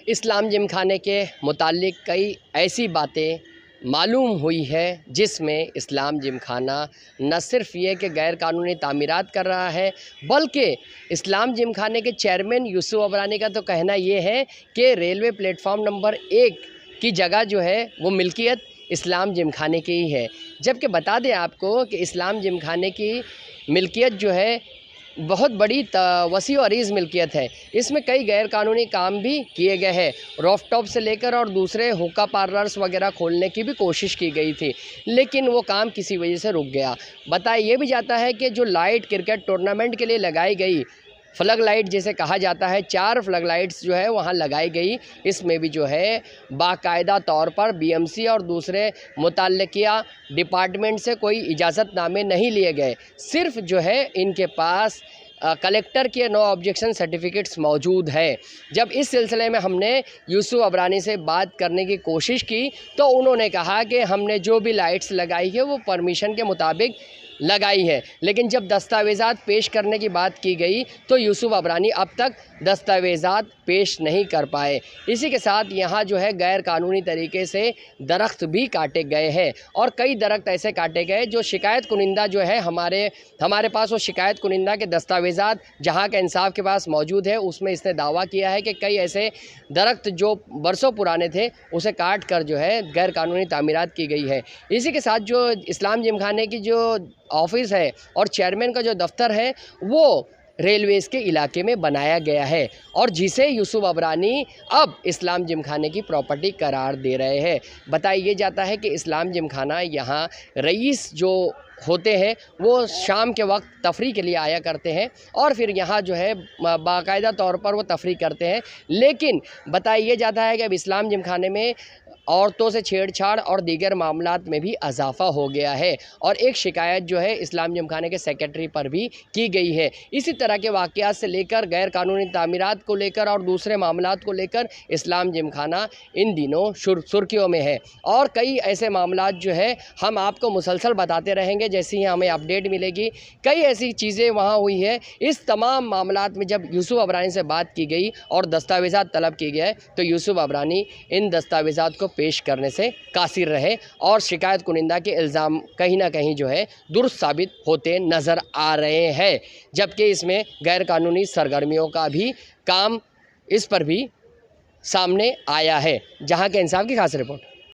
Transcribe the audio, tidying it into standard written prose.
इस्लाम जिमखाने के मुताल्लिक कई ऐसी बातें मालूम हुई है जिसमें इस्लाम जिमखाना न सिर्फ़ ये कि गैर कानूनी तामीरात कर रहा है, बल्कि इस्लाम जिमखाने के चेयरमैन यूसुफ अबरानी का तो कहना ये है कि रेलवे प्लेटफॉर्म नंबर 1 की जगह जो है वो मिल्कियत इस्लाम जिमखाने की ही है। जबकि बता दें आपको कि इस्लाम जिमखाने की मिल्कियत जो है बहुत बड़ी वसी और अरीज़ मिल्कियत है। इसमें कई गैर कानूनी काम भी किए गए हैं। रॉफ टॉप से लेकर और दूसरे हुक्का पार्लर्स वगैरह खोलने की भी कोशिश की गई थी, लेकिन वो काम किसी वजह से रुक गया। बताया ये भी जाता है कि जो लाइट क्रिकेट टूर्नामेंट के लिए लगाई गई फ्लग लाइट जिसे कहा जाता है, 4 फ्लग लाइट्स जो है वहाँ लगाई गई। इसमें भी जो है बाकायदा तौर पर बीएमसी और दूसरे मुतल्लिका डिपार्टमेंट से कोई इजाज़तनामे नहीं लिए गए। सिर्फ जो है इनके पास कलेक्टर के नो ऑब्जेक्शन सर्टिफिकेट्स मौजूद है। जब इस सिलसिले में हमने यूसुफ अबरानी से बात करने की कोशिश की तो उन्होंने कहा कि हमने जो भी लाइट्स लगाई है वो परमिशन के मुताबिक लगाई है, लेकिन जब दस्तावेज़ात पेश करने की बात की गई तो यूसुफ अबरानी अब तक दस्तावेज़ात पेश नहीं कर पाए। इसी के साथ यहाँ जो है गैर कानूनी तरीके से दरख्त भी काटे गए हैं और कई दरख्त ऐसे काटे गए जो शिकायत कुनिंदा जो है हमारे पास वो शिकायत कुनिंदा के दस्तावेज़ात जहाँ का इंसाफ के पास मौजूद है, उसमें इसने दावा किया है कि कई ऐसे दरख्त जो बरसों पुराने थे उसे काट कर जो है गैर कानूनी तामीरात की गई है। इसी के साथ जो इस्लाम जिमखाने की जो ऑफिस है और चेयरमैन का जो दफ्तर है वो रेलवेज़ के इलाके में बनाया गया है और जिसे यूसुफ अबरानी अब इस्लाम जिमखाने की प्रॉपर्टी करार दे रहे हैं। बताया जाता है कि इस्लाम जिमखाना यहाँ रईस जो होते हैं वो शाम के वक्त तफरी के लिए आया करते हैं और फिर यहाँ जो है बाकायदा तौर पर वो तफरी करते हैं। लेकिन बताया जाता है कि अब इस्लाम जिमखाने में औरतों से छेड़छाड़ और दीगर मामलात में भी इजाफ़ा हो गया है और एक शिकायत जो है इस्लाम जिमखाने के सेक्रेटरी पर भी की गई है। इसी तरह के वाक़यात से लेकर गैर कानूनी तामीरात को लेकर और दूसरे मामलात को लेकर इस्लाम जिमखाना इन दिनों सुर्खियों में है और कई ऐसे मामलात जो है हम आपको मुसलसल बताते रहेंगे जैसे ही हमें अपडेट मिलेगी। कई ऐसी चीज़ें वहाँ हुई है। इस तमाम मामलात में जब यूसुफ अबरानी से बात की गई और दस्तावेज़ात तलब किए गए तो यूसुफ अबरानी इन दस्तावेज़ात को पेश करने से कासिर रहे और शिकायत कुनिंदा के इल्ज़ाम कहीं ना कहीं जो है दुरुस्त साबित होते नज़र आ रहे हैं, जबकि इसमें गैर कानूनी सरगर्मियों का भी काम इस पर भी सामने आया है। जहां के इंसाफ की खास रिपोर्ट।